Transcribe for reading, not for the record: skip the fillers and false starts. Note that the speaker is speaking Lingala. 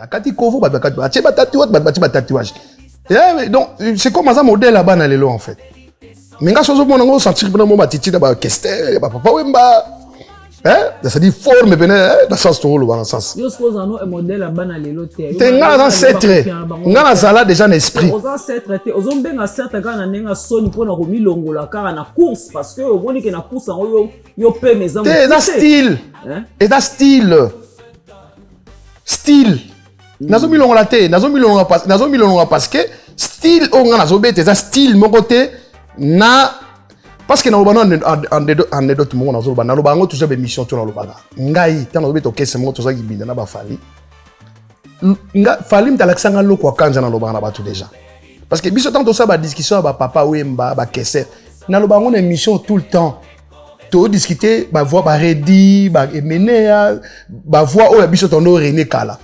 Kati kovo ba tatouage. Donc c'est comme un modèle là-bas dans les lots en fait. Mais quand chose mon ngo sentir pendant mon batiti da ba kester ba papa wemba. Ça dit forme dans sens to dans sens. Yo suppose un modèle là-bas dans les lots. T'es nga dans cette nga zala déjà l'esprit. Aux ancêtres te aux hommes na certes quand na nenga soni pour na komi longola car na course parce que au boni que na course yo pe mes amis. C'est style. Et ça style. Nazo mi longola parce que style on nga nazo bete ça style mon côté na parce que na lobano anecdote mo nazo lobana lobango toujours be mission to na lobanga ngai tano beto kese mo to za kibinda na ba fali nga fali mtalakisanga loko akanja na lobanga na batu déjà parce que biso tanto ça ba discussion ba papa wemba ba kese na lobango na mission tout le temps to discuter ba voix ba redi ba emenea ba voix o biso tondo René Kala